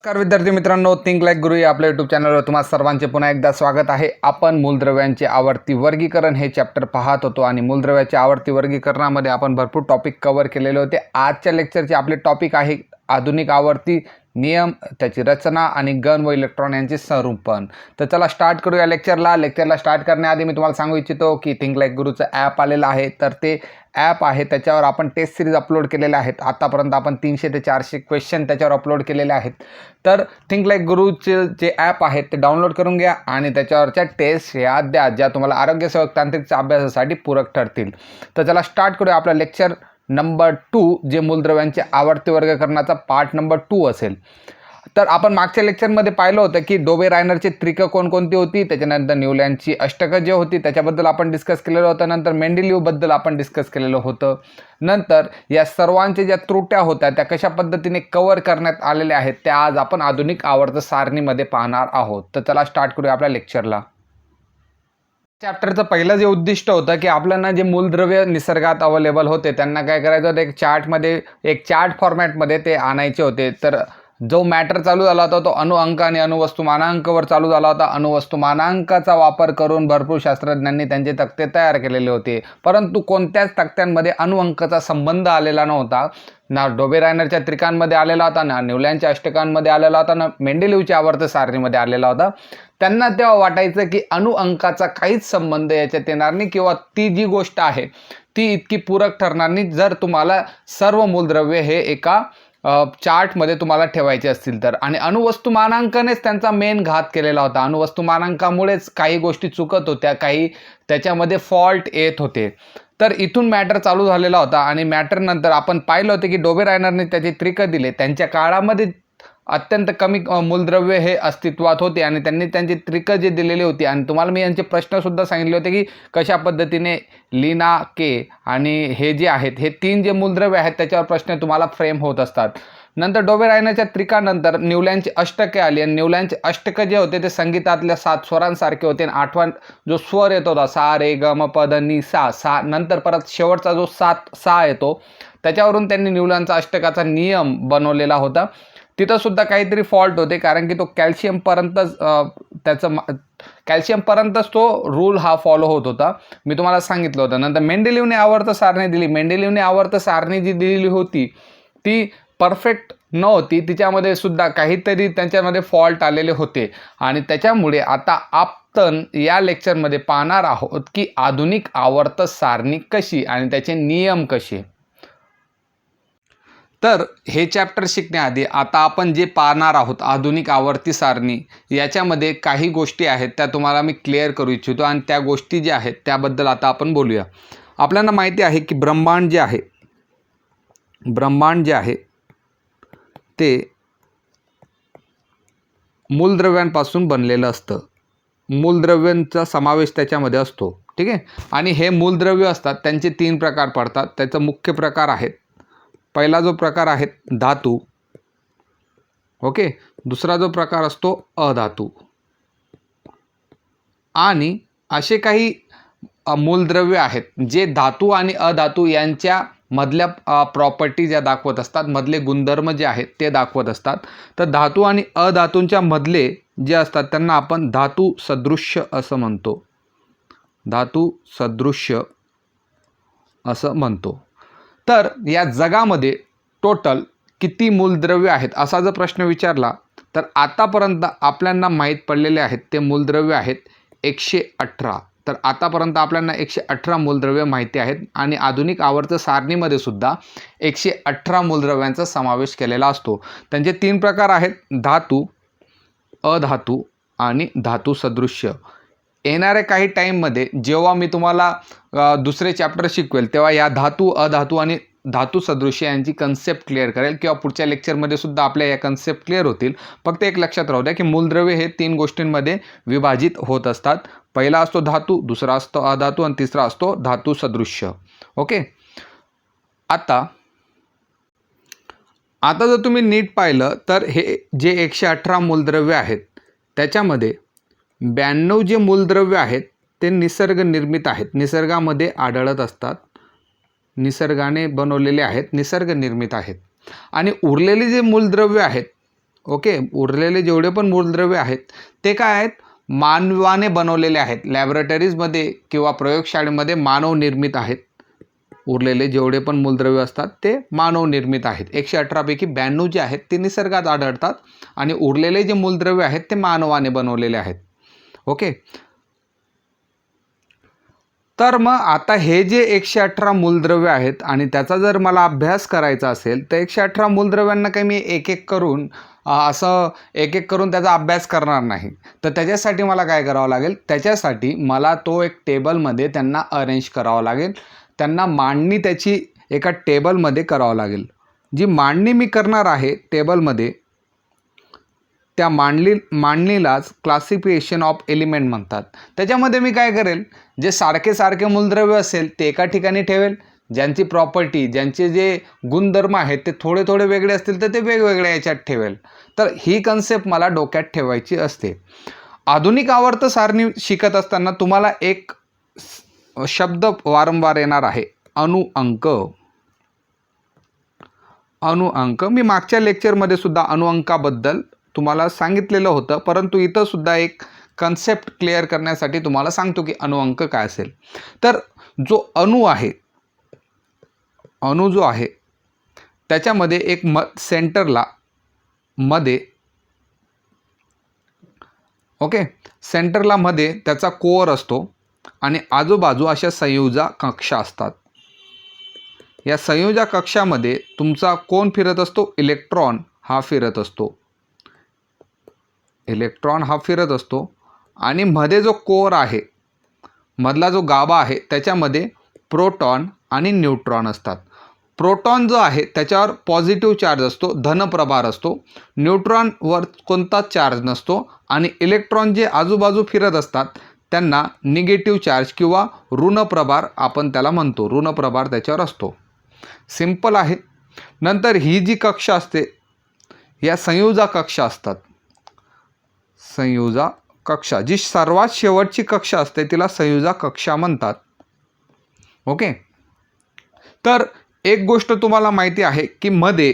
नमस्कार विद्यार्थी मित्रांनो, थिंक लाईक गुरु या आपल्या यूट्यूब चॅनलवर तुम्हा सर्वांचे पुन्हा एकदा स्वागत आहे. आपण मूलद्रव्यांचे आवर्ती वर्गीकरण हे चॅप्टर पाहत होतो आणि मूलद्रव्याच्या आवर्ती वर्गीकरणामध्ये आपण भरपूर टॉपिक कव्हर केलेले होते. आजच्या लेक्चरचे आपले टॉपिक आहे आधुनिक आवर्ती नियम, त्याची रचना आणि गण व इलेक्ट्रॉन यांचे संरूपण. तर चला स्टार्ट करूया लेक्चरला स्टार्ट करण्याआधी मी तुम्हाला सांगू इच्छितो की थिंक लाईक गुरुचं ॲप आलेलं आहे. तर ते ॲप आहे त्याच्यावर आपण टेस्ट सिरीज अपलोड केलेले आहेत. आतापर्यंत आपण 300 ते 400 क्वेश्चन त्याच्यावर अपलोड केलेले आहेत. तर थिंक लाईक गुरुचे जे ॲप आहेत ते डाउनलोड करून घ्या आणि त्याच्यावरच्या टेस्ट या द्या, ज्या तुम्हाला आरोग्यसेवक तांत्रिकच्या अभ्यासासाठी पूरक ठरतील. तर चला स्टार्ट करूया आपला लेक्चर नंबर 2, जे मूलद्रव्यांचे आवर्ती वर्गीकरणाचा पार्ट नंबर 2 असेल. तर आपण मागच्या लेक्चरमध्ये पाहिलं होतं की डोबे-रायनरची त्रिकं कोणकोणती होती, त्याच्यानंतर न्यूलँडची अष्टकं जे होती त्याच्याबद्दल आपण डिस्कस केलेलं होतं. नंतर मेंडेलिव्हबद्दल आपण डिस्कस केलेलं होतं. नंतर या सर्वांच्या ज्या त्रुट्या होत्या त्या कशा पद्धतीने कव्हर करण्यात आलेल्या आहेत त्या आज आपण आधुनिक आवर्त सारणीमध्ये पाहणार आहोत. तर चला स्टार्ट करूया आपल्या लेक्चरला. चॅप्टरचं पहिलं जे उद्दिष्ट होतं की आपल्याला जे मूलद्रव्य निसर्गात अवेलेबल होते त्यांना काय करायचं होतं, एक चार्ट फॉर्मॅटमध्ये ते आणायचे होते. तर जो मॅटर चालू झाला होता तो अणुअंक आणि अणुवस्तुमानांकावर चालू झाला होता. अणुवस्तुमानांकाचा वापर करून भरपूर शास्त्रज्ञांनी त्यांचे तक्ते तयार केलेले होते, परंतु कोणत्याच तक्त्यांमध्ये अणुअंकाचा संबंध आलेला नव्हता. ना डोबे-रायनरच्या त्रिकांमध्ये आलेला होता, ना न्यूलँडच्या अष्टकांमध्ये आलेला होता, ना मेंडेलिव्हच्या आवर्त सारणीमध्ये आलेला होता. त्यांना तेव्हा वाटायचं की अणुअंकाचा काहीच संबंध याच्यात येणार नाही किंवा ती जी गोष्ट आहे ती इतकी पूरक ठरणार नाही जर तुम्हाला सर्व मूलद्रव्य हे एका चार्टमध्ये तुम्हाला ठेवायचे असतील तर. आणि अणुवस्तुमानांकानेच त्यांचा मेन घात केलेला होता. अणुवस्तुमानांकामुळेच काही गोष्टी चुकत होत्या, काही त्याच्यामध्ये फॉल्ट येत होते. तर इथून मॅटर चालू झालेला होता आणि मॅटर नंतर आपण पाहिलं होतं की डोबे-रायनरने त्याचे त्रिकं दिले. त्यांच्या काळामध्ये अत्यंत कमी मूलद्रव्य हे अस्तित्वात होते आणि त्यांनी त्यांची त्रिकं जे दिलेली होती आणि तुम्हाला मी यांचे प्रश्नसुद्धा सांगितले होते की कशा पद्धतीने लीना, के आणि हे जे आहेत हे 3 जे मूलद्रव्य आहेत त्याच्यावर प्रश्न तुम्हाला फ्रेम होत असतात. नंतर डोबे-रायनरच्या त्रिकानंतर न्यूलँडची अष्टके आली आणि न्यूलँडचे अष्टकं जे होते ते संगीतातल्या 7 स्वरांसारखे होते आणि 8वां जो स्वर येत होता सा रे ग म प द नि सा सा, नंतर परत शेवटचा जो 7 सा येतो त्याच्यावरून त्यांनी न्यूलँडचा अष्टकाचा नियम बनवलेला होता. तिथं सुद्धा काहीतरी फॉल्ट होते कारण की तो कॅल्शियमपर्यंतच तो रूल हा फॉलो होत होता, मी तुम्हाला सांगितलं होतं. नंतर मेंडेलिव्हने आवर्त सारणी दिली. मेंडेलिव्हने आवर्त सारणी जी दिलेली होती ती परफेक्ट नव्हती, तिच्यामध्ये सुद्धा काहीतरी त्यांच्यामध्ये फॉल्ट आलेले होते आणि त्याच्यामुळे आता आपण या लेक्चरमध्ये पाहणार आहोत की आधुनिक आवर्त सारणी कशी आणि त्याचे नियम कसे. तर हे चॅप्टर शिकण्याआधी आता आपण जे पाहणार आहोत आधुनिक आवर्ती सारणी, याच्यामध्ये काही गोष्टी आहेत त्या तुम्हाला मी क्लिअर करू इच्छितो आणि त्या गोष्टी ज्या आहेत त्याबद्दल आता आपण बोलूया. आपल्याला माहिती आहे की ब्रह्मांड जे आहे ते मूलद्रव्यांपासून बनलेलं असतं. मूलद्रव्यांचा समावेश त्याच्यामध्ये असतो, ठीक आहे. आणि हे मूलद्रव्य असतात त्यांचे 3 प्रकार पडतात. त्याचं मुख्य प्रकार आहेत. पहिला जो प्रकार आहे धातू, ओके. दुसरा जो प्रकार असतो अधातू. आणि असे काही मूलद्रव्य आहेत जे धातू आणि अधातू यांच्या मधल्या प्रॉपर्टी ज्या दाखवत असतात, मधले गुणधर्म जे आहेत ते दाखवत असतात. तर धातू आणि अधातूंच्या मधले जे असतात त्यांना आपण धातू सदृश्य असं म्हणतो. धातू सदृश्य असं म्हणतो. तर या जगामध्ये टोटल किती मूलद्रव्य आहेत असा जर प्रश्न विचारला तर आतापर्यंत आपल्याला माहीत पडलेले आहेत ते मूलद्रव्य आहेत 118. तर आतापर्यंत आपल्याला 118 मूलद्रव्य माहिती आहेत आणि आधुनिक आवर्त सारणीमध्ये सुद्धा 118 मूलद्रव्यांचा समावेश केलेला असतो. त्यांचे 3 प्रकार आहेत, धातू, अधातू आणि धातू सदृश्य. येणाऱ्या काही टाईममध्ये जेव्हा मी तुम्हाला दुसरे चॅप्टर शिकवेल तेव्हा या धातू, अधातू आणि धातू सदृश्य यांची कन्सेप्ट क्लिअर करेल किंवा पुढच्या लेक्चरमध्ये सुद्धा आपल्या या कन्सेप्ट क्लिअर होतील. फक्त एक लक्षात राहू द्या की मूलद्रव्य हे 3 गोष्टींमध्ये विभाजित होत असतात. पहिला असतो धातू, दुसरा असतो अधातू आणि तिसरा असतो धातू सदृश्य, ओके. आता जर तुम्ही नीट पाहिलं तर हे जे 118 मूलद्रव्य आहेत त्याच्यामध्ये 92 जे मूलद्रव्य आहेत ते निसर्ग निर्मित आहेत, निसर्गामध्ये आढळत असतात, निसर्गाने बनवलेले आहेत, निसर्ग निर्मित आहेत. आणि उरलेले जे मूलद्रव्य आहेत, ओके, उरलेले जेवढे पण मूलद्रव्य आहेत ते काय आहेत, मानवाने बनवलेले आहेत. लॅबोरेटरीजमध्ये किंवा प्रयोगशाळेमध्ये मानव निर्मित आहेत. उरलेले जेवढे पण मूलद्रव्य असतात ते मानव निर्मित आहेत. 118 पैकी 92 जे आहेत ते निसर्गात आढळतात आणि उरलेले जे मूलद्रव्य आहेत ते मानवाने बनवलेले आहेत. ओके, तर मग आता हे जे 118 मूलद्रव्य आहेत आणि त्याचा जर मला अभ्यास करायचा असेल तर 118 मूलद्रव्यांना काही मी एक एक करून त्याचा अभ्यास करणार नाही. तर त्याच्यासाठी मला काय करावं लागेल, त्याच्यासाठी मला तो एक टेबलमध्ये त्यांना अरेंज करावं लागेल. त्यांना मांडणी त्याची एका टेबलमध्ये करावं लागेल. जी मांडणी मी करणार आहे टेबलमध्ये, त्या मांडणीलाच क्लासिफिकेशन ऑफ एलिमेंट म्हणतात. त्याच्यामध्ये मी काय करेल, जे सारखे मूलद्रव्य असेल ते एका ठिकाणी ठेवेल, ज्यांची प्रॉपर्टी, ज्यांचे जे गुणधर्म आहेत ते थोडे वेगळे असतील तर ते वेगवेगळ्या याच्यात ठेवेल. तर ही कन्सेप्ट मला डोक्यात ठेवायची असते. आधुनिक आवर्त सारणी शिकत असताना तुम्हाला एक शब्द वारंवार येणार आहे, अणुअंक. अणुअंक मी मागच्या लेक्चरमध्ये सुद्धा अणुअंकाबद्दल तुम्हाला सांगितलेलं होतं, परंतु इथं सुद्धा एक कन्सेप्ट क्लिअर करण्यासाठी तुम्हाला सांगतो की अणुअंक काय असेल. तर जो अणु जो आहे त्याच्यामध्ये एक सेंटरला मध्ये, ओके, सेंटरला मध्ये त्याचा कोअर असतो आणि आजूबाजू अशा संयोजा कक्षा असतात. या संयोजा कक्षामध्ये तुमचा कोण फिरत असतो, इलेक्ट्रॉन हा फिरत असतो. आणि मध्ये जो कोअर आहे, मधला जो गाभा आहे त्याच्यामध्ये प्रोटॉन आणि न्यूट्रॉन असतात. प्रोटॉन जो आहे त्याच्यावर पॉझिटिव्ह चार्ज असतो, धनप्रभार असतो. न्यूट्रॉनवर कोणताच चार्ज नसतो आणि इलेक्ट्रॉन जे आजूबाजू फिरत असतात त्यांना निगेटिव्ह चार्ज किंवा ऋणप्रभार आपण त्याला म्हणतो, ऋणप्रभार त्याच्यावर असतो. सिंपल आहे. नंतर ही जी कक्षा असते या संयोजा कक्षा असतात. संयोजा कक्षा जी सर्वात शेवटची कक्षा असते तिला संयोजा कक्षा म्हणतात. ओके, तर एक गोष्ट तुम्हाला माहिती आहे की मध्ये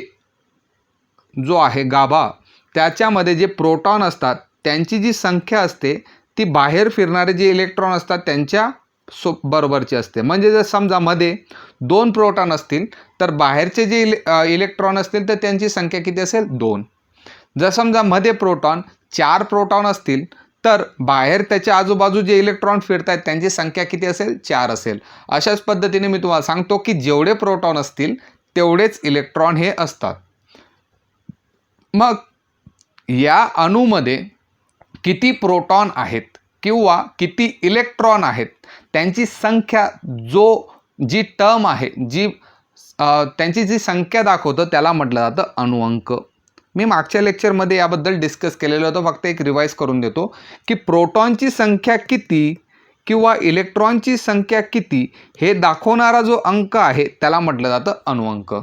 जो आहे गाभा, त्याच्यामध्ये जे प्रोटॉन असतात त्यांची जी संख्या असते ती बाहेर फिरणारे जे इलेक्ट्रॉन असतात त्यांच्या बरोबरची असते. म्हणजे जर समजा मध्ये 2 प्रोटॉन असतील तर बाहेरचे जे इलेक्ट्रॉन असतील तर त्यांची संख्या किती असेल, 2. जर समजा मध्ये 4 प्रोटॉन असतील तर बाहेर त्याच्या आजूबाजू जे इलेक्ट्रॉन फिरत आहेत त्यांची संख्या किती असेल, 4 असेल. अशाच पद्धतीने मी तुम्हाला सांगतो की जेवढे प्रोटॉन असतील तेवढेच इलेक्ट्रॉन हे असतात. मग या अणूमध्ये किती प्रोटॉन आहेत किंवा किती इलेक्ट्रॉन आहेत त्यांची संख्या, जी टर्म आहे, त्यांची जी संख्या दाखवतं त्याला म्हटलं जातं अणुअंक. मी मागच्या लेक्चरमध्ये याबद्दल डिस्कस केलेलं होतं, फक्त एक रिवाईज करून देतो की प्रोटॉनची संख्या किती किंवा इलेक्ट्रॉनची संख्या किती हे दाखवणारा जो अंक आहे त्याला म्हटलं जातं अणुअंक.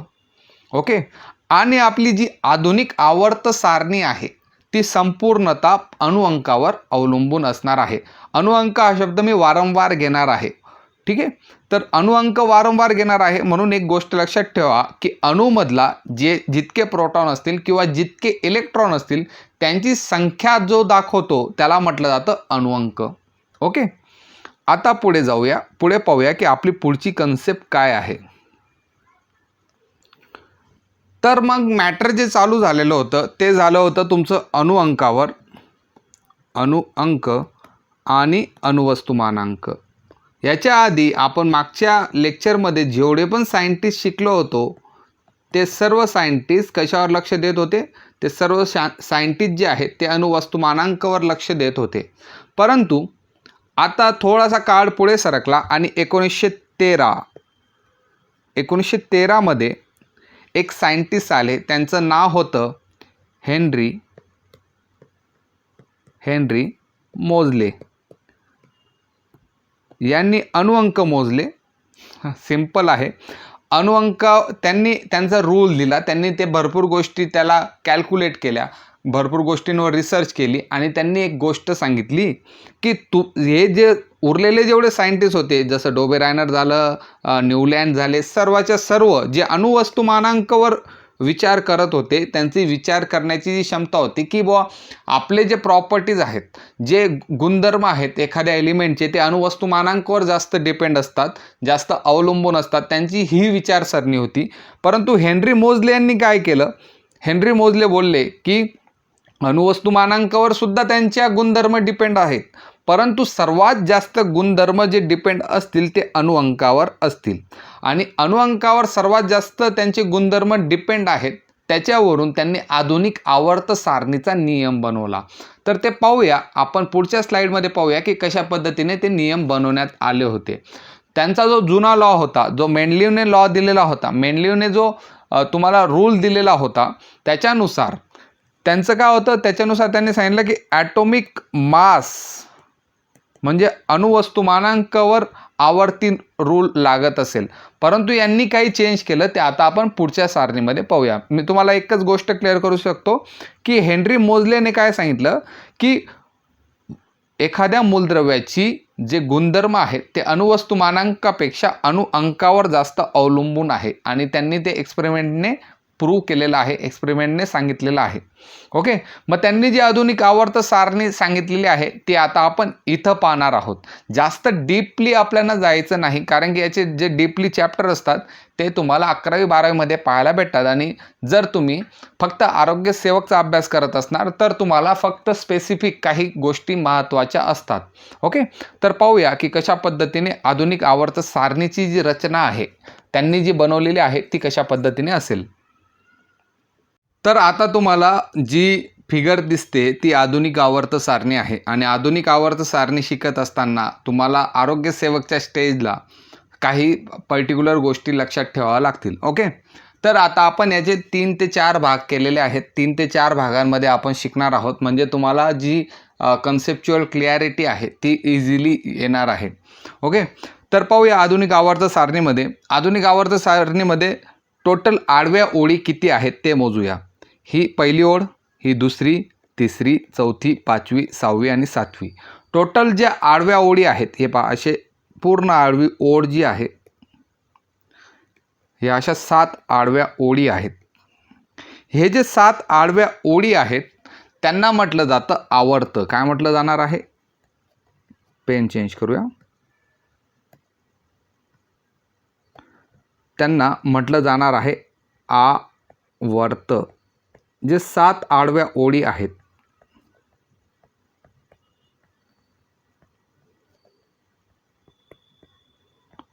ओके, आणि आपली जी आधुनिक आवर्त सारणी आहे ती संपूर्णतः अणुअंकावर अवलंबून असणार आहे. अणुअंक हा शब्द मी वारंवार घेणार आहे. ठीक आहे, तर अणुअंक वारंवार घेणार आहे म्हणून एक गोष्ट लक्षात ठेवा की अणूमधला जितके प्रोटॉन असतील किंवा जितके इलेक्ट्रॉन असतील त्यांची संख्या जो दाखवतो त्याला म्हटलं जातं अणुअंक. ओके, आता पुढे जाऊया, पुढे पाहूया की आपली पुढची कन्सेप्ट काय आहे. तर मग मॅटर जे चालू झालेलं होतं ते झालं होतं तुमचं अणुअंकावर, अणुअंक आणि अणुवस्तुमानांक. याच्या आधी आपण मागच्या लेक्चरमध्ये जेवढे पण सायंटिस्ट शिकलो होतो ते सर्व सायंटिस्ट कशावर लक्ष देत होते, ते सर्व सायंटिस्ट जे आहेत ते अणुवस्तुमानांकावर लक्ष देत होते. परंतु आता थोडासा काळ पुढे सरकला आणि 1913 मध्ये एक सायंटिस्ट आले, त्यांचं नाव होतं हेनरी मोजले. यांनी अणुअंक मोजले. सिंपल आहे. अणुअंक त्यांचा रूल दिला, त्यांनी ते भरपूर गोष्टी त्याला कॅल्क्युलेट केल्या, भरपूर गोष्टींवर रिसर्च केली आणि त्यांनी एक गोष्ट सांगितली की हे जे उरलेले जेवढे सायंटिस्ट होते, जसं डोबेरायनर झालं, न्यूलँड झाले, सर्वाच्या सर्व जे अणुवस्तुमानांकावर विचार करत होते, त्यांची विचार करण्याची जी क्षमता होती की बुवा आपले जे प्रॉपर्टीज आहेत, जे गुणधर्म आहेत एखाद्या एलिमेंटचे, ते अणुवस्तुमानांकावर जास्त डिपेंड असतात, जास्त अवलंबून असतात, त्यांची ही विचारसरणी होती. परंतु हेनरी मोजले यांनी काय केलं, हेनरी मोजले बोलले की अणुवस्तुमानांकावर सुद्धा त्यांच्या गुणधर्म डिपेंड आहेत, परंतु सर्वात जास्त गुणधर्म जे डिपेंड असतील ते अणुअंकावर असतील आणि अणुअंकावर सर्वात जास्त त्यांचे गुणधर्म डिपेंड आहेत. त्याच्यावरून त्यांनी आधुनिक आवर्त सारणीचा नियम बनवला. तर ते पाहूया आपण पुढच्या स्लाईडमध्ये पाहूया की कशा पद्धतीने ते नियम बनवण्यात आले होते. त्यांचा जो जुना लॉ होता, जो मेंडलीवने लॉ दिलेला होता, मेंडलीवने जो तुम्हाला रूल दिलेला होता, त्याच्यानुसार त्यांचं काय होतं, त्याच्यानुसार त्यांनी सांगितलं की ॲटॉमिक मास म्हणजे अणुवस्तुमानांकावर आवर्ती रूल लागत असेल. परंतु यांनी काही चेंज केलं, ते आता आपण पुढच्या सारणीमध्ये पाहूया. मी तुम्हाला एकच गोष्ट क्लिअर करू शकतो की हेनरी मोजलेने काय सांगितलं की एखाद्या मूलद्रव्याची जे गुणधर्म आहेत ते अणुवस्तुमानांकापेक्षा अणुअंकावर जास्त अवलंबून आहे आणि त्यांनी ते एक्सपेरिमेंटने प्रूव्ह केलेलं आहे, एक्सपेरिमेंटने सांगितलेलं आहे. ओके, मग त्यांनी जी आधुनिक आवर्त सारणी सांगितलेली आहे ती आता आपण इथं पाहणार आहोत. जास्त डीपली आपल्याला जायचं नाही, कारण की याचे जे डीपली चॅप्टर असतात ते तुम्हाला 11वी 12वीमध्ये पाहायला भेटतात आणि जर तुम्ही फक्त आरोग्य सेवकचा अभ्यास करत असणार तर तुम्हाला फक्त स्पेसिफिक काही गोष्टी महत्त्वाच्या असतात. ओके, तर पाहूया की कशा पद्धतीने आधुनिक आवर्त सारणीची जी रचना आहे त्यांनी जी बनवलेली आहे ती कशा पद्धतीने असेल. तर आता तुम्हाला जी फिगर दिसते ती आधुनिक आवर्त सारणी आहे आणि आधुनिक आवर्त सारणी शिकत असताना तुम्हाला आरोग्य सेवकच्या स्टेजला काही पर्टिक्युलर गोष्टी लक्षात ठेवाव्या लागतील. ओके, तर आता आपण याचे 3 ते 4 भाग केलेले आहेत. 3 ते 4 भागांमध्ये आपण शिकणार आहोत, म्हणजे तुम्हाला जी कन्सेप्च्युअल क्लिअरिटी आहे ती इझिली येणार आहे. ओके, तर पाहूया आधुनिक आवर्त सारणीमध्ये. आधुनिक आवर्त सारणीमध्ये टोटल आडव्या ओळी किती आहेत ते मोजूया. ही पहिली ओळ, ही दुसरी, तिसरी, चौथी, पाचवी, 6वी आणि 7वी. टोटल ज्या आडव्या ओळी आहेत हे पहा, असे पूर्ण आडवी ओळ जी आहे हे अशा 7 आडव्या ओळी आहेत. हे जे 7 आडव्या ओळी आहेत त्यांना म्हटलं जातं आवर्त. काय म्हटलं जाणार आहे, पेन चेंज करूया, त्यांना म्हटलं जाणार आहे आवर्त. जे 7 आडव्या ओळी आहेत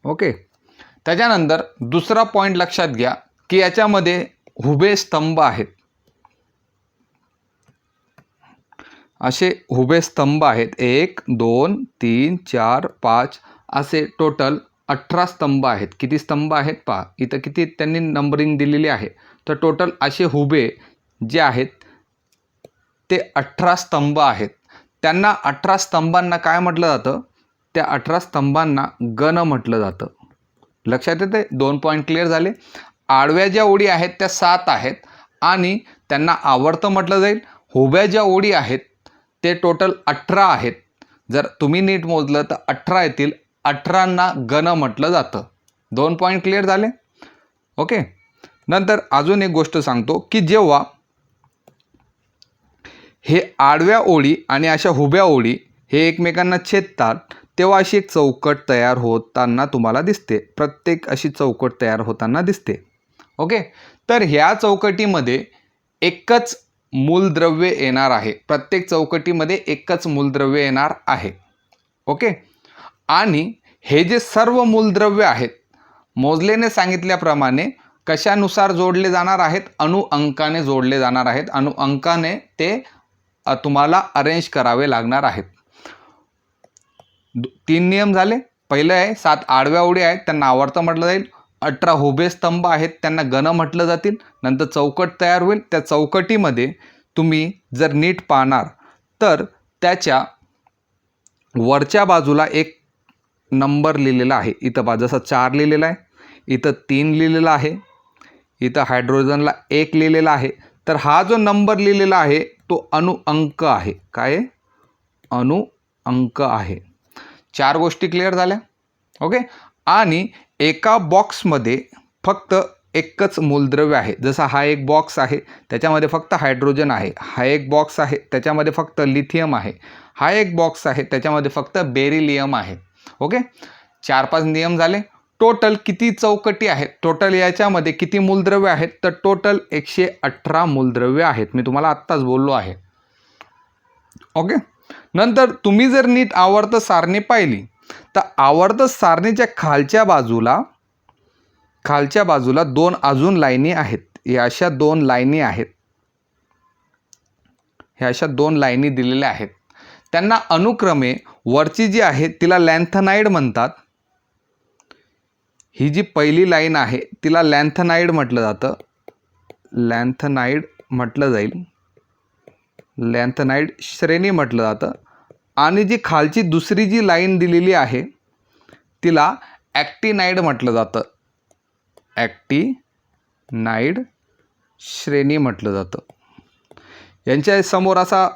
ओके, त्याच्यानंतर दुसरा पॉईंट लक्षात घ्या की याच्यामध्ये उभे स्तंभ आहेत. असे उभे स्तंभ आहेत, 1 2 3 4 5 असे टोटल 18 स्तंभ आहेत. किती स्तंभ आहेत पहा, इथं किती त्यांनी नंबरिंग दिलेली आहे. तर टोटल असे उभे जे आहेत ते 18 स्तंभ आहेत. त्यांना 18 स्तंभांना काय म्हटलं जातं, त्या 18 स्तंभांना गण म्हटलं जातं. लक्षात येते, 2 पॉईंट क्लिअर झाले. आडव्या ज्या ओळी आहेत त्या 7 आहेत आणि त्यांना आवर्त म्हटलं जाईल. उभ्या ज्या ओळी आहेत ते टोटल 18 आहेत. जर तुम्ही नीट मोजलं तर 18 येतील. 18ना गण म्हटलं जातं. 2 पॉईंट क्लिअर झाले. ओके, नंतर अजून एक गोष्ट सांगतो की जेव्हा हे आडव्या ओळी आणि अशा उभ्या ओळी हे एकमेकांना छेदतात तेव्हा अशी एक चौकट तयार होताना तुम्हाला दिसते. प्रत्येक अशी चौकट तयार होताना दिसते. ओके, तर ह्या चौकटीमध्ये एकच मूलद्रव्य येणार आहे. प्रत्येक चौकटीमध्ये एकच मूलद्रव्य येणार आहे. ओके, आणि हे जे सर्व मूलद्रव्य आहेत मोजलेने सांगितल्याप्रमाणे कशानुसार जोडले जाणार आहेत, अणुअंकाने जोडले जाणार आहेत. अणुअंकाने ते तुम्हाला अरेंज करावे लागणार आहेत. 3 नियम झाले. पहिलं आहे 7 आडव्या ओळी आहेत त्यांना आवर्त म्हटलं जाईल. 18 उभे स्तंभ आहेत त्यांना गण म्हटलं जातील. नंतर चौकट तयार होईल. त्या चौकटीमध्ये तुम्ही जर नीट पाहणार तर त्याच्या वरच्या बाजूला एक नंबर लिहिलेला आहे. इथं पहा, जसं 4 लिहिलेला आहे, इथं 3 लिहिलेला आहे, इथं हायड्रोजनला 1 लिहिलेला आहे. तर हा जो नंबर लिहिलेला आहे तो अणुअंक आहे. काय आहे, अणुअंक आहे. 4 गोष्टी क्लिअर झाल्या. ओके, आणि एका बॉक्समध्ये फक्त एकच मूलद्रव्य आहे. जसा हा एक बॉक्स आहे त्याच्यामध्ये फक्त हायड्रोजन आहे, हा एक बॉक्स आहे त्याच्यामध्ये फक्त लिथियम आहे, हा एक बॉक्स आहे त्याच्यामध्ये फक्त बेरिलियम आहे. ओके, 4-5 नियम झाले. टोटल किती चौकटी आहेत, टोटल याच्यामध्ये किती मूलद्रव्य आहेत, तर टोटल 118 मूलद्रव्य आहेत. मी तुम्हाला आत्ताच बोललो आहे. ओके, नंतर तुम्ही जर नीट आवर्त सारणी पाहिली तर आवर्त सारणीच्या खालच्या बाजूला 2 अजून लाईनी आहेत. या अशा 2 लाईनी आहेत, ह्या अशा 2 लाईनी दिलेल्या आहेत. त्यांना अनुक्रमे वरची जी आहे तिला लॅन्थनाइड म्हणतात. ही जी पहिली लाईन आहे तिला लॅन्थनाइड म्हटलं जातं, लॅन्थनाइड म्हटलं जाईल, लॅन्थनाइड श्रेणी म्हटलं जातं. आणि जी खालची दुसरी जी लाईन दिलेली आहे तिला ॲक्टिनाइड म्हटलं जातं, ॲक्टिनाइड श्रेणी म्हटलं जातं. यांच्या समोर असा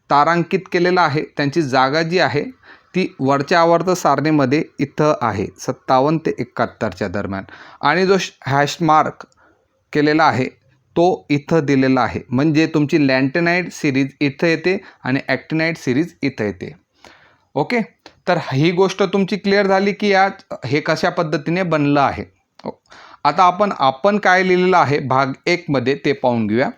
तारांकित केलेला आहे. त्यांची जागा जी आहे ती वरच्या आवर्त सारणीमध्ये इथं आहे 57 ते 71च्या दरम्यान. आणि जो हॅश मार्क केलेला आहे तो इथं दिलेला आहे. म्हणजे तुमची लॅन्थनाइड सिरीज इथं येते आणि ॲक्टिनाइड सिरीज इथं येते. ओके, तर ही गोष्ट तुमची क्लिअर झाली की हे कशा पद्धतीने बनलं आहे. आता आपण काय लिहिलेलं आहे भाग 1 मध्ये ते पाहून घेऊया.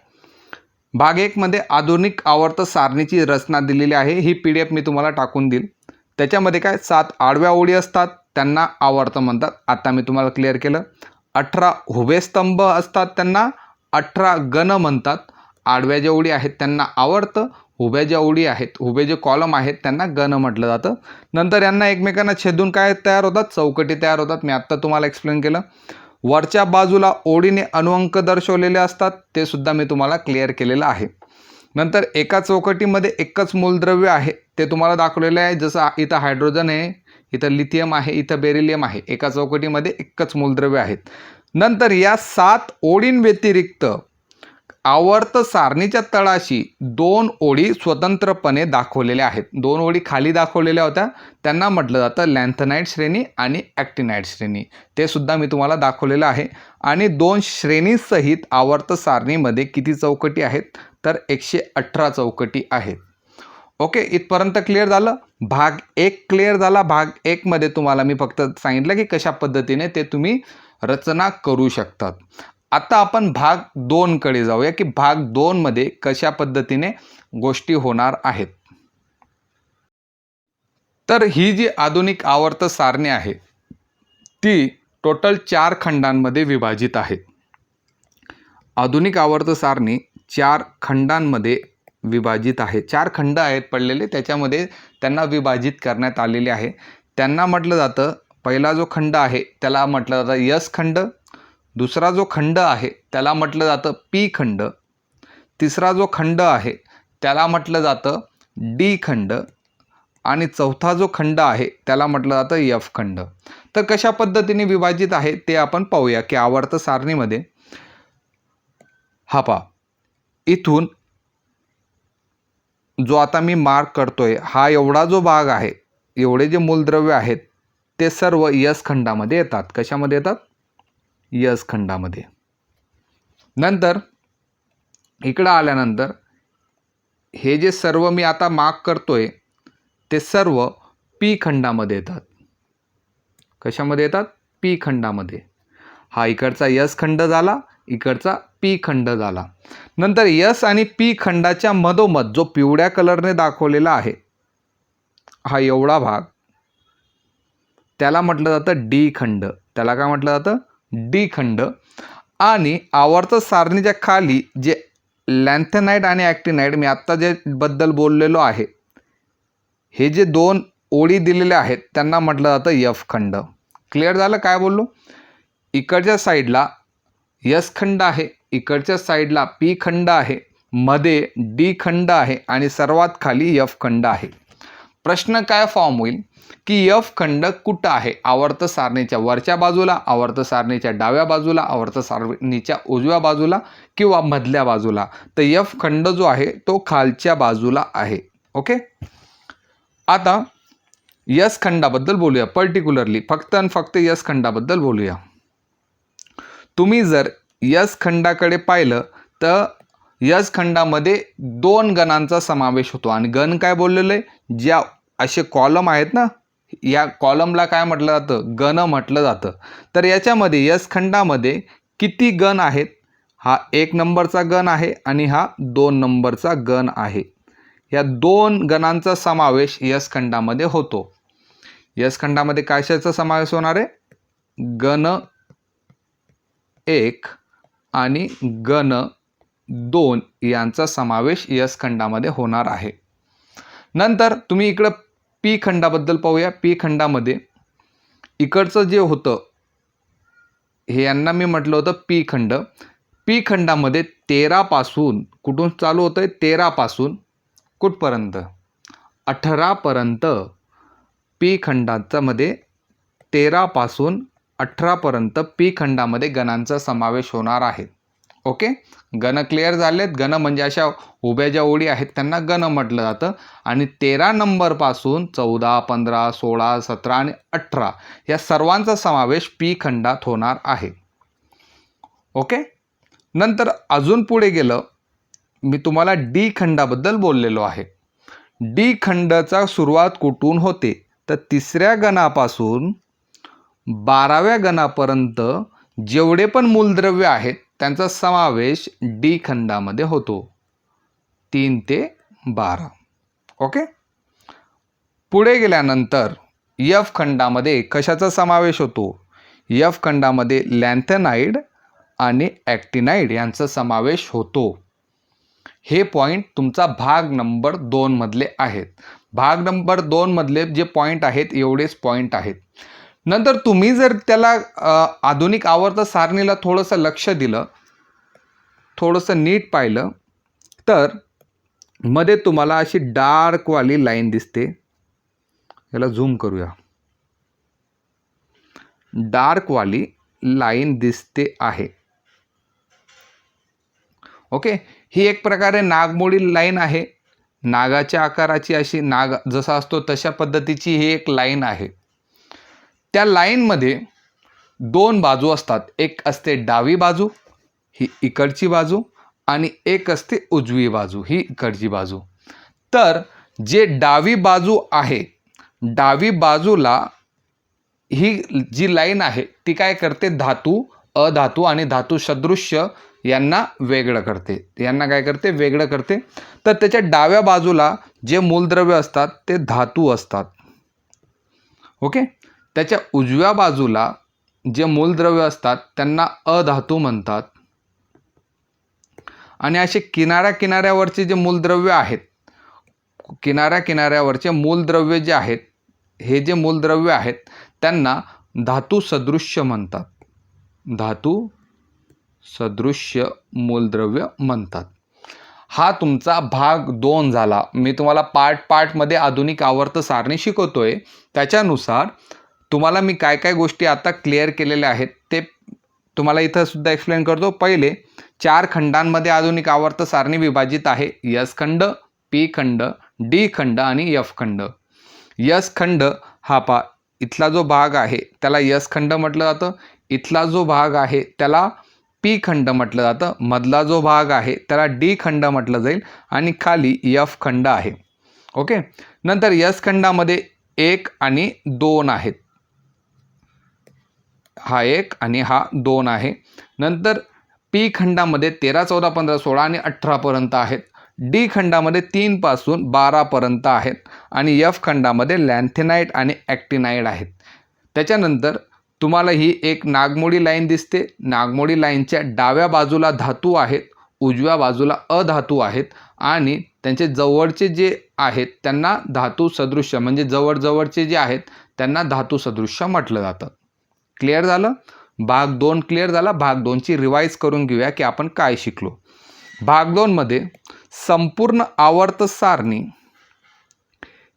भाग 1 मध्ये आधुनिक आवर्त सारणीची रचना दिलेली आहे. ही PDF मी तुम्हाला टाकून देईल. त्याच्यामध्ये काय 7 आडव्या ओळी असतात त्यांना आवर्त म्हणतात. आता मी तुम्हाला क्लिअर केलं. 18 उभे स्तंभ असतात त्यांना 18 गण म्हणतात. आडव्या ज्या ओळी आहेत त्यांना आवर्त, उभ्या ज्या ओळी आहेत, उभे जे कॉलम आहेत त्यांना गण म्हटलं जातं. नंतर यांना एकमेकांना छेदून काय तयार होतात, चौकटी तयार होतात. मी आत्ता तुम्हाला एक्सप्लेन केलं. वरच्या बाजूला ओळीने अनुअंक दर्शवलेले असतात, ते सुद्धा मी तुम्हाला क्लिअर केलेलं आहे. नंतर एका चौकटीमध्ये एकच मूलद्रव्य आहे ते तुम्हाला दाखवलेलं आहे. जसं इथं हायड्रोजन आहे, इथं लिथियम आहे, इथं बेरिलियम आहे. एका चौकटीमध्ये एकच मूलद्रव्य आहेत. नंतर या 7 ओळींव्यतिरिक्त आवर्त सारणीच्या तळाशी 2 ओळी स्वतंत्रपणे दाखवलेल्या आहेत. 2 ओळी खाली दाखवलेल्या होत्या त्यांना म्हटलं जातं लॅन्थनाइड श्रेणी आणि ॲक्टिनाइड श्रेणी. ते सुद्धा मी तुम्हाला दाखवलेलं आहे. आणि 2 श्रेणीसहित आवर्त सारणीमध्ये किती चौकटी आहेत, तर 118 चौकटी आहेत. ओके, इथपर्यंत क्लिअर झालं. भाग 1 क्लिअर झाला. भाग 1 मध्ये तुम्हाला मी फक्त सांगितलं की कशा पद्धतीने ते तुम्ही रचना करू शकतात. आता आपण भाग 2 कडे जाऊया की भाग 2 मध्ये कशा पद्धतीने गोष्टी होणार आहेत. तर ही जी आधुनिक आवर्त सारणी आहे ती टोटल 4 खंडांमध्ये विभाजित आहे. आधुनिक आवर्त सारणी 4 खंडांमध्ये विभाजित आहे. 4 खंड आहेत पडलेले, त्याच्यामध्ये त्यांना विभाजित करण्यात आलेले आहे. त्यांना म्हटलं जातं, पहिला जो खंड आहे त्याला म्हटलं जातं यस खंड, दुसरा जो खंड आहे त्याला म्हटलं जातं पी खंड, तिसरा जो खंड आहे त्याला म्हटलं जातं डी खंड आणि चौथा जो खंड आहे त्याला म्हटलं जातं एफ खंड. तर कशा पद्धतीने विभाजित आहे ते आपण पाहूया की आवर्त सारणीमध्ये हा पहा, इथून जो आता मी मार्क करतोय हा एवढा जो भाग आहे, एवढे जे मूलद्रव्य आहेत ते सर्व यस खंडामध्ये येतात. कशामध्ये येतात, यस खंडामध्ये. नंतर इकडं आल्यानंतर हे जे सर्व मी आता मार्क करतोय ते सर्व पी खंडामध्ये येतात. कशामध्ये येतात, पी खंडामध्ये. हा इकडचा यस खंड झाला, इकडचा पी खंड झाला. नंतर यस आणि पी खंडाच्या मधोमध जो पिवळ्या कलरने दाखवलेला आहे हा एवढा भाग त्याला म्हटलं जातं डी खंड. त्याला काय म्हटलं जातं, डी खंड. आणि आवर्त सारणीच्या खाली जे लॅन्थनाइड आणि ॲक्टिनाइड मी आत्ता जे बद्दल बोललेलो आहे, हे जे 2 ओळी दिलेल्या आहेत त्यांना म्हटलं जातं एफ खंड. क्लिअर झालं काय बोललो. इकडच्या साईडला यस खंड आहे, इकडच्या साईडला पी खंड आहे, मध्ये डी खंड आहे आणि सर्वात खाली एफ खंड आहे. प्रश्न काय फॉर्म होईल की एफ खंड कुठं आहे, आवर्त सारणीच्या वरच्या बाजूला, आवर्त सारणीच्या डाव्या बाजूला, आवर्त सारणीच्या उजव्या बाजूला किंवा मधल्या बाजूला. तर एफ खंड जो आहे तो खालच्या बाजूला आहे. ओके, आता यस खंडाबद्दल बोलूया. पर्टिक्युलरली फक्त आणि फक्त यस खंडाबद्दल बोलूया. तुम्ही जर यस खंडाकडे पाहिलं तर यस खंडामध्ये 2 गणांचा समावेश होतो. आणि गण काय बोललेलं आहे, ज्या असे कॉलम आहेत ना, या कॉलमला काय म्हटलं जातं, गण म्हटलं जातं. तर याच्यामध्ये यस खंडामध्ये किती गण आहेत, हा 1 नंबरचा गण आहे आणि हा 2 नंबरचा गण आहे. या 2 गणांचा समावेश यस खंडामध्ये होतो. यस खंडामध्ये कशाचा समावेश होणार आहे, गण 1 आणि गण 2 यांचा समावेश यस खंडामध्ये होणार आहे. नंतर तुम्ही इकडं पी खंडाबद्दल पाहूया. पी खंडामध्ये इकडचं जे होतं हे यांना मी म्हटलं होतं पी खंड. पी खंडामध्ये 13 पासून कुठून चालू होतं आहे, 13 पासून कुठपर्यंत 18 पर्यंत पी खंडाचा मध्ये 13 पासून 18 पर्यंत पी खंडामध्ये गणांचा समावेश होणार आहे. ओके, गण क्लिअर झालेत. गण म्हणजे अशा उभ्या ज्या ओळी आहेत त्यांना गण म्हटलं जातं. आणि 13 नंबरपासून 14, 15, 16, 17 आणि 18 या सर्वांचा समावेश पी खंडात होणार आहे. ओके, नंतर अजून पुढे गेलं, मी तुम्हाला डी खंडाबद्दल बोललेलो आहे. डी खंडाचा सुरुवात कुठून होते तर 3ऱ्या गणापासून 12व्या गणापर्यंत जेवढे पण मूलद्रव्य आहेत त्यांचा समावेश डी खंडामध्ये होतो, 3 ते 12. ओके, पुढे गेल्यानंतर एफ खंडामध्ये कशाचा समावेश होतो, एफ खंडामध्ये लॅन्थेनाइड आणि ॲक्टिनाइड यांचा समावेश होतो. हे पॉईंट तुमचा भाग नंबर 2 मधले आहेत. भाग नंबर 2 मधले जे पॉईंट आहेत एवढेच पॉईंट आहेत. नंतर तुम्ही जर त्याला आधुनिक आवर्त सारणीला थोडंसं लक्ष दिलं, थोडंसं नीट पाहिलं तर मध्ये तुम्हाला अशी डार्कवाली लाईन दिसते. याला झूम करूया. डार्कवाली लाईन दिसते आहे. ओके, ही एक प्रकारे नागमोडी लाईन आहे. नागाच्या आकाराची अशी, नाग जसा असतो तशा पद्धतीची ही एक लाईन आहे. त्या लाईनमध्ये 2 बाजू असतात. एक असते डावी बाजू, ही इकडची बाजू, आणि एक असते उजवी बाजू, ही इकडची बाजू. तर जे डावी बाजू आहे, डावी बाजूला ही जी लाईन आहे ती काय करते, धातू, अधातू आणि धातू सदृश्य यांना वेगळं करते. यांना काय करते, वेगळं करते. तर त्याच्या डाव्या बाजूला जे मूलद्रव्य असतात ते धातू असतात. ओके, त्याच्या उजव्या बाजूला जे मूलद्रव्य असतात त्यांना अधातू म्हणतात. आणि असे किनाऱ्यावरचे जे मूलद्रव्य आहेत, किनाऱ्यावरचे मूलद्रव्य जे आहेत, हे जे मूलद्रव्य आहेत त्यांना धातू सदृश्य म्हणतात. धातू सदृश्य मूलद्रव्य म्हणतात. हा तुमचा भाग 2 झाला. मी तुम्हाला पार्टमध्ये आधुनिक आवर्त सारणी शिकवतोय, त्याच्यानुसार तुम्हाला मी काय काय गोष्टी आता क्लिअर केलेल्या आहेत ते तुम्हाला इथं सुद्धा एक्सप्लेन करतो. पहिले 4 खंडांमध्ये आधुनिक आवर्त सारणी विभाजित आहे. यस खंड, पी खंड, डी खंड आणि एफ खंड. यस खंड हा इथला जो भाग आहे त्याला यस खंड म्हटलं जातं. इथला जो भाग आहे त्याला पी खंड म्हटलं जातं. मधला जो भाग आहे त्याला डी खंड म्हटलं जाईल आणि खाली एफ खंड आहे. ओके, नंतर यस खंडामध्ये 1 आणि 2 आहेत. हा 1 आणि हा 2 आहे. नंतर पी खंडामध्ये 13, 14, 15, 16 आणि 18 पर्यंत आहेत. डी खंडामध्ये 3 पासून 12 पर्यंत आहेत. आणि एफ खंडामध्ये लॅन्थेनाइड आणि ॲक्टिनाइड आहेत. त्याच्यानंतर तुम्हाला ही एक नागमोडी लाईन दिसते. नागमोडी लाईनच्या डाव्या बाजूला धातू आहेत, उजव्या बाजूला अधातू आहेत आणि त्यांचे जवळचे जे आहेत त्यांना धातू सदृश्य, म्हणजे जवळचे जे आहेत त्यांना धातू सदृश्य म्हटलं जातं. क्लिअर झालं? भाग 2 क्लिअर झाला. भाग 2ची रिवाईज करून घेऊया की आपण काय शिकलो. भाग 2 मध्ये संपूर्ण आवर्त सारणी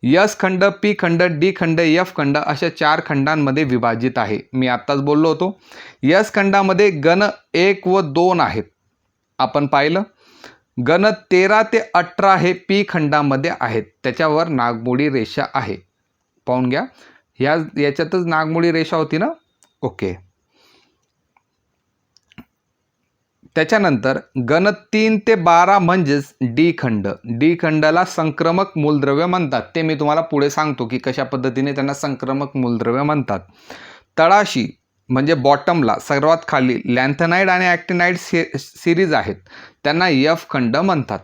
यस खंड, पी खंड, डी खंड, एफ खंड अशा 4 खंडांमध्ये विभाजित आहे. मी आत्ताच बोललो होतो. यस खंडामध्ये गण 1 व 2 आहेत. आपण पाहिलं गण 13 ते 18 हे पी खंडामध्ये आहेत. त्याच्यावर नागमोडी रेषा आहे. पाहून घ्या, याच्यातच नागमोडी रेषा होती ना. ओके, त्याच्यानंतर गण 3 ते 12 म्हणजेच डी खंड. डी खंडाला संक्रमक मूलद्रव्य म्हणतात. ते मी तुम्हाला पुढे सांगतो की कशा पद्धतीने त्यांना संक्रमक मूलद्रव्य म्हणतात. तळाशी म्हणजे बॉटमला सर्वात खाली लॅन्थेनाइड आणि ॲक्टिनाइड सिरीज आहेत, त्यांना एफ खंड म्हणतात.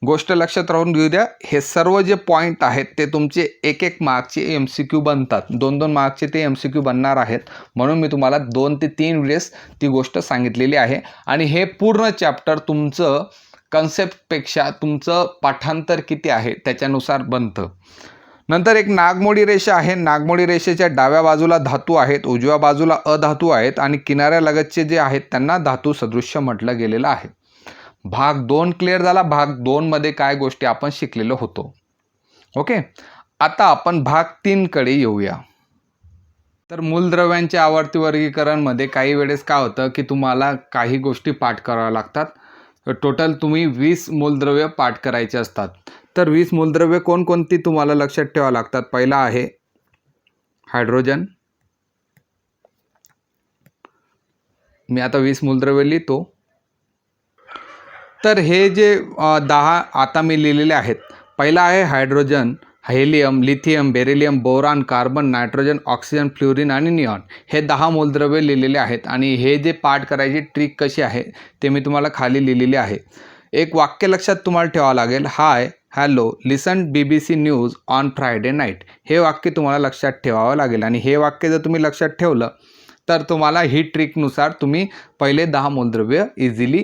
गोष्ट लक्षात राहून घेऊ द्या, हे सर्व जे पॉईंट आहेत ते तुमचे एक एक मार्कचे MCQ बनतात. 2-2 मार्कचे ते MCQ बनणार आहेत, म्हणून मी तुम्हाला 2 ते 3 वेळेस ती गोष्ट सांगितलेली आहे. आणि हे पूर्ण चॅप्टर तुमचं कन्सेप्टपेक्षा तुमचं पाठांतर किती आहे त्याच्यानुसार बनतं. नंतर एक नागमोडी रेषा आहे. नागमोडी रेषेच्या डाव्या बाजूला धातू आहेत, उजव्या बाजूला अधातू आहेत आणि किनाऱ्यालगतचे जे आहेत त्यांना धातू सदृश्य म्हटलं गेलेलं आहे. भाग 2 क्लिअर झाला. भाग 2 मध्ये काय गोष्टी आपण शिकलेलो होतो. ओके, आता आपण भाग 3 कडे येऊया. तर मूलद्रव्यांच्या आवर्ती वर्गीकरणमध्ये काही वेळेस काय होतं की तुम्हाला काही गोष्टी पाठ कराव्या लागतात. टोटल तुम्ही 20 मूलद्रव्य पाठ करायचे असतात. तर 20 मूलद्रव्य कोणकोणती तुम्हाला लक्षात ठेवावं लागतात. पहिला आहे हायड्रोजन. मी आता 20 मूलद्रव्य लिहितो. तर हे जे 10 आता मी लिहिलेले आहेत. पहिला आहे hydrogen, helium, lithium, beryllium, boron, carbon, nitrogen, oxygen, fluorine आणि निऑन. हे 10 मूलद्रव्य लिहिलेले आहेत. आणि हे जे पाठ करायची ट्रिक कशी आहे ते मी तुम्हाला खाली लिहिलेले आहे. एक वाक्य लक्षात तुम्हाला ठेवावं लागेल. Hi, hello, listen BBC news on Friday night. हे वाक्य तुम्हाला लक्षात ठेवावं लागेल. आणि हे वाक्य जर तुम्ही लक्षात ठेवलं तर तुम्हाला ही ट्रिकनुसार तुम्ही पहिले 10 मूलद्रव्य इझिली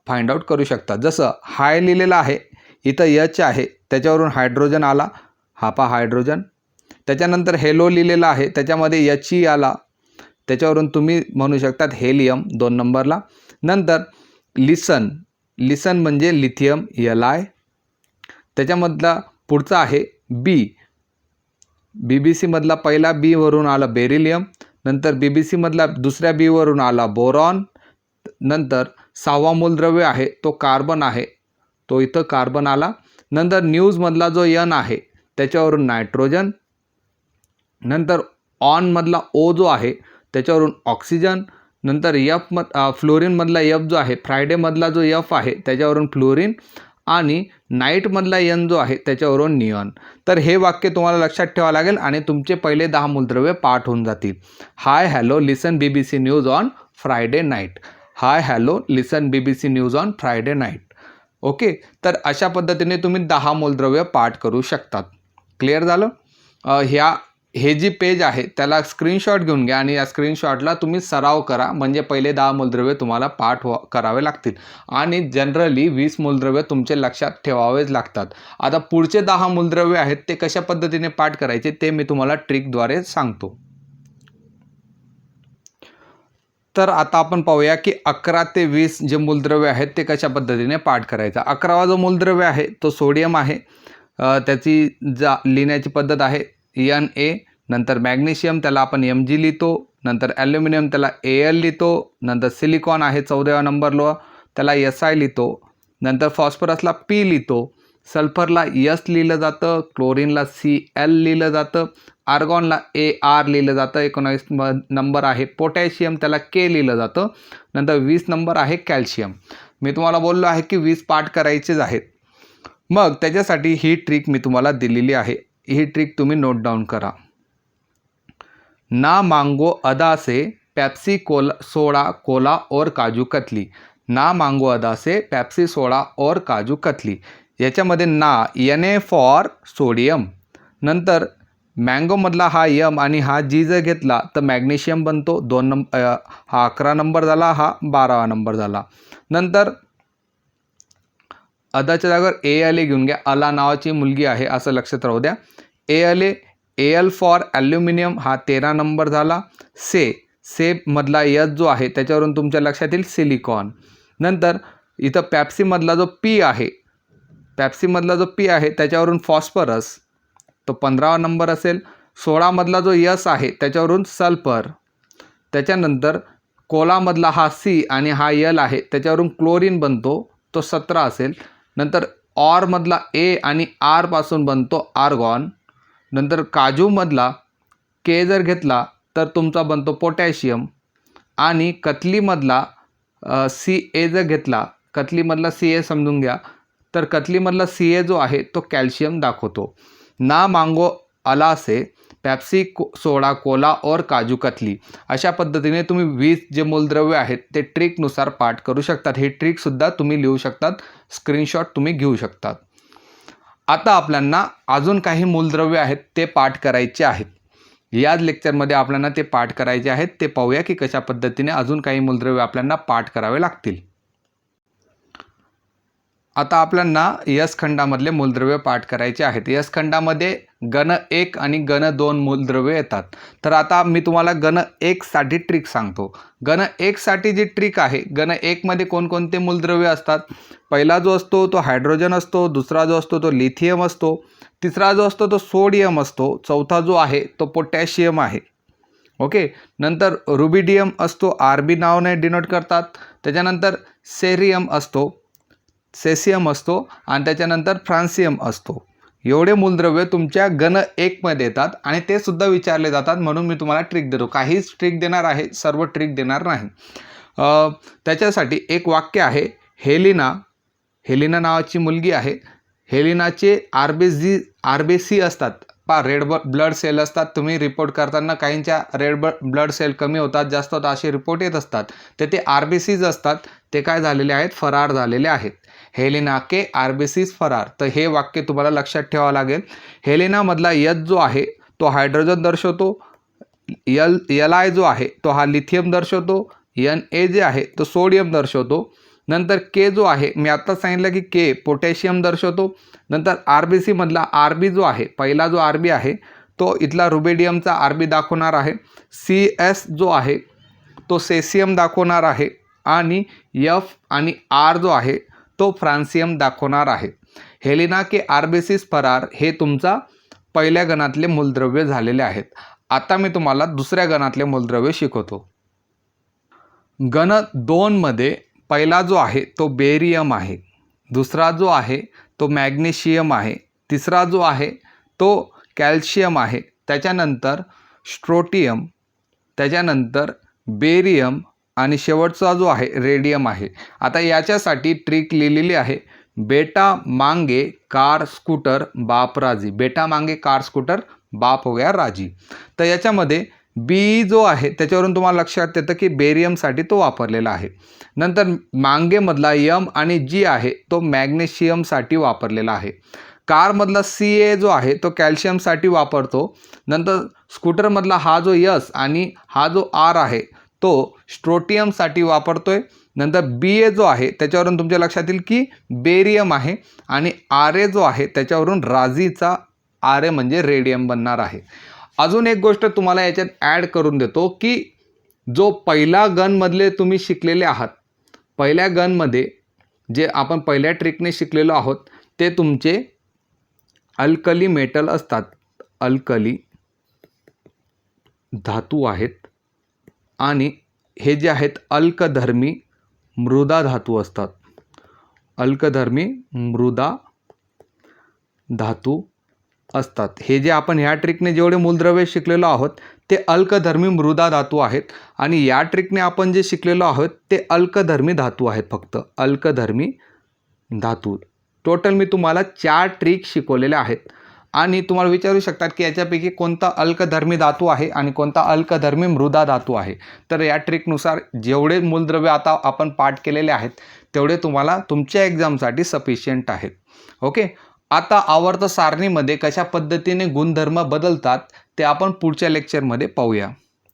फाइंड आउट करू शकता. जसं हाय लिहिलेलं आहे, इथं एच आहे, त्याच्यावरून हायड्रोजन आला, हा पहा हायड्रोजन. त्याच्यानंतर हेलो लिहिलेला आहे, त्याच्यामध्ये एचई आला, त्याच्यावरून तुम्ही म्हणू शकतात हेलियम 2 नंबरला. नंतर लिसन, लिसन म्हणजे लिथियम, Li. त्याच्यामधला पुढचा आहे बी, BBC मधला पहिला बी वरून आला बेरिलियम. नंतर BBC मधला दुसऱ्या बी वरून आला बोरॉन. नंतर 6वा मूलद्रव्य आहे तो कार्बन आहे, तो इथं कार्बन आला. नंतर न्यूजमधला जो N आहे त्याच्यावरून नायट्रोजन. नंतर ऑनमधला O जो आहे त्याच्यावरून ऑक्सिजन. नंतर फ्लोरीनमधला F जो आहे, फ्रायडेमधला जो F आहे त्याच्यावरून फ्लोरीन आणि नाईटमधला N जो आहे त्याच्यावरून निऑन. तर हे वाक्य तुम्हाला लक्षात ठेवावं लागेल आणि तुमचे पहिले 10 मूलद्रव्य पाठ होऊन जातील. Hi, hello, listen BBC news on Friday night. Hi, hello, listen BBC news on Friday night. Okay, तर अशा पद्धतीने तुम्ही 10 मूलद्रव्य पाठ करू शकतात. क्लिअर झालं. हे जी पेज आहे त्याला स्क्रीनशॉट घेऊन घ्या आणि या स्क्रीनशॉटला तुम्ही सराव करा, म्हणजे पहिले 10 मूलद्रव्य तुम्हाला पाठ करावे लागतील. आणि जनरली 20 मूलद्रव्य तुमचे लक्षात ठेवावेच लागतात. आता पुढचे 10 मूलद्रव्य आहेत ते कशा पद्धतीने पाठ करायचे ते मी तुम्हाला ट्रिकद्वारे सांगतो. तर आता आपण पाहूया की 11 ते 20 जे मूलद्रव्य आहेत ते कशा पद्धतीने पाठ करायचं. 11वा जो मूलद्रव्य आहे तो सोडियम आहे. त्याची लिहिण्याची पद्धत आहे Na. नंतर मॅग्नेशियम त्याला आपण Mg लिहितो. नंतर ॲल्युमिनियम त्याला Al लिहितो. नंतर सिलिकॉन आहे 14व्या नंबरला, त्याला Si लिहितो. नंतर फॉस्फरसला P लिहितो. सल्फरला S लिहिलं जातं. क्लोरीनला Cl लिहिलं जातं. आर्गॉनला Ar लिहिलं जातं. 19 नंबर आहे पोटॅशियम, त्याला K लिहिलं जातं. नंतर 20 नंबर आहे कॅल्शियम. मी तुम्हाला बोललो आहे की 20 पाठ करायचेच आहेत. मग त्याच्यासाठी ही ट्रिक मी तुम्हाला दिलेली आहे. ही ट्रिक तुम्ही नोट डाऊन करा. ना मांगो अदा से पेप्सी सोडा कोला और काजू कतली. ना मांगो अदा से पेप्सी सोडा और काजू कतली. याच्यामध्ये ना Na फॉर सोडियम. नंतर मँगोमधला हा M आणि हा G जर घेतला तर मॅग्नेशियम बनतो. 2 नंबर, हा 11 नंबर झाला, हा 12वा नंबर झाला. नंतर अदाच्या जागेवर Al घेऊन घ्या. अला नावाची मुलगी आहे असं लक्षात राहू द्या. Al फॉर ॲल्युमिनियम हा 13 नंबर झाला. सेमधला S जो आहे त्याच्यावरून तुमच्या लक्षात येईल सिलिकॉन. नंतर इथं पॅप्सीमधला जो P आहे, पॅप्सीमधला जो P आहे त्याच्यावरून फॉस्फरस, तो 15वा नंबर असेल. 16मधला जो S आहे त्याच्यावरून सल्फर. त्याच्यानंतर कोलामधला हा C आणि हा L आहे त्याच्यावरून क्लोरीन बनतो, तो 17 असेल. नंतर ऑरमधला A आणि R पासून बनतो आर्गॉन. नंतर काजूमधला K जर घेतला तर तुमचा बनतो पोटॅशियम. आणि कतलीमधला Ca जर घेतला, कथलीमधला Ca समजून घ्या, तर कथलीमधला Ca जो आहे तो कॅल्शियम दाखवतो. ना मांगो अलासे, पेप्सी, सोडा, कोला और काजू कतली, अशा पद्धतीने तुम्ही 20 जे मूलद्रव्य आहेत ते ट्रिकनुसार पाठ करू शकतात. ही ट्रिकसुद्धा तुम्ही लिहू शकतात, स्क्रीनशॉट तुम्ही घेऊ शकतात. आता आपल्याला अजून काही मूलद्रव्य आहेत ते पाठ करायचे आहेत. याच लेक्चरमध्ये आपल्याला ते पाठ करायचे आहेत. ते पाहूया की कशा पद्धतीने अजून काही मूलद्रव्य आपल्याला पाठ करावे लागतील. आता आपल्याला यस खंडामधले मूलद्रव्य पाठ करायचे आहेत. यस खंडामध्ये गण 1 आणि गण 2 मूलद्रव्य येतात. तर आता मी तुम्हाला गण 1 साठी ट्रिक सांगतो. गण 1 साठी जी ट्रिक आहे, गण 1 मध्ये कोणकोणते मूलद्रव्य असतात? पहिला जो असतो तो हायड्रोजन असतो, दुसरा जो असतो तो लिथियम असतो, तिसरा जो असतो तो सोडियम असतो, चौथा जो आहे तो पोटॅशियम आहे. ओके. नंतर रुबिडियम असतो, आरबी नावाने डिनोट करतात. त्याच्यानंतर सेरियम असतो, सेसियम असतो आणि त्याच्यानंतर फ्रान्सियम असतो. एवढे मूलद्रव्य तुमच्या गण 1 मध्ये येतात आणि ते सुद्धा विचारले जातात. म्हणून मी तुम्हाला ट्रिक देतो. काहीच ट्रिक देणार आहे, सर्व ट्रिक देणार नाही. त्याच्यासाठी एक वाक्य आहे. हेलिना नावाची मुलगी आहे. हेलिनाचे आरबीसी असतात, रेड ब्लड सेल असतात. तुम्ही रिपोर्ट करताना काहींच्या रेड ब्लड सेल कमी होतात, जास्त होतात असे रिपोर्ट येत असतात. तर ते आरबीसीज असतात, ते काय झालेले आहेत? फरार झालेले आहेत. हेलिना के आरबीसीज फरार. तर हे वाक्य तुम्हाला लक्षात ठेवावं लागेल. हेलिनामधला एच जो आहे तो हायड्रोजन दर्शवतो, Li जो आहे तो हा लिथियम दर्शवतो, Na जे आहे तो सोडियम दर्शवतो. नंतर के जो आहे, मी आत्ता सांगितलं की के पोटॅशियम दर्शवतो. नंतर आरबीसी मधला आरबी जो आहे, पहिला जो आरबी आहे तो इथला रुबिडियमचा आरबी दाखवणार आहे. CS जो आहे तो सेसियम दाखवणार आहे आणि F आणि R जो आहे तो फ्रान्सियम दाखवणार आहे. हेलिना के आरबीसीस फरार हे तुमचा पहिल्या गणातले मूलद्रव्य झालेले आहेत. आता मी तुम्हाला दुसऱ्या गणातले मूलद्रव्य शिकवतो. गण 2 मध्ये पहिला जो आहे तो बेरियम आहे, दुसरा जो आहे तो मॅग्नेशियम आहे, तिसरा जो आहे तो कॅल्शियम आहे, त्याच्यानंतर स्ट्रोटियम, त्याच्यानंतर बेरियम आणि शेवटचा जो आहे रेडियम आहे. आता याच्यासाठी ट्रिक लिहिलेली आहे. बेटा मांगे कार स्कूटर बाप राजी. बेटा मांगे कार स्कूटर बाप हो गया राजी. तर याच्यामध्ये बी जो आहे त्याच्यावरून तुम्हाला लक्षात येतं की बेरियमसाठी तो वापरलेला आहे. नंतर मांगेमधला यम आणि जी आहे तो मॅग्नेशियमसाठी वापरलेला आहे. कारमधला Ca जो आहे तो कॅल्शियमसाठी वापरतो. नंतर स्कूटरमधला हा जो यस आणि हा जो आर आहे तो स्ट्रोटियमसाठी वापरतोय. नंतर BA जो आहे त्याच्यावरून तुमच्या लक्षात येईल की बेरियम आहे आणि RA जो आहे त्याच्यावरून राजीचा RA म्हणजे रेडियम बनणार आहे. अजून एक गोष्ट तुम्हाला याच्यात ॲड करून देतो की जो पहिला गणमधले तुम्ही शिकलेले आहात, पहिल्या गणमध्ये जे आपण पहिल्या ट्रिकने शिकलेलो आहोत ते तुमचे अल्कली मेटल असतात, अल्कली धातू आहेत आणि हे जे आहेत अल्कधर्मी मृदा धातू असतात. अल्कधर्मी मृदा धातू असतात. हे जे आपण ह्या ट्रिकने जेवढे मूलद्रव्य शिकलेलो आहोत ते अल्कधर्मी मृदा धातू आहेत आणि या ट्रिकने आपण जे शिकलेलो आहोत ते अल्कधर्मी धातू आहेत. फक्त अल्कधर्मी धातू. टोटल मी तुम्हाला 4 ट्रिक शिकवलेल्या आहेत आणि तुम्हाला विचारू शकतात की याच्यापैकी कोणता अल्कधर्मी धातू आहे आणि कोणता अल्कधर्मी मृदा धातू आहे. तर या ट्रिकनुसार जेवढे मूलद्रव्य आता आपण पाठ केलेले आहेत तेवढे तुम्हाला तुमच्या एक्झामसाठी सफिशियंट आहेत. ओके. आता आवर्त सारणीमध्ये कशा पद्धतीने गुणधर्म बदलतात ते आपण पुढच्या लेक्चरमध्ये पाहूया.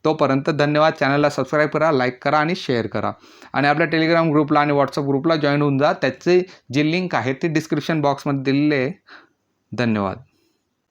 तोपर्यंत धन्यवाद. चॅनलला सबस्क्राईब करा, लाईक करा आणि शेअर करा आणि आपल्या टेलिग्राम ग्रुपला आणि व्हॉट्सअप ग्रुपला जॉईन होऊन जा. त्याचे जी लिंक आहे ती डिस्क्रिप्शन बॉक्समध्ये दिलेली आहे. धन्यवाद.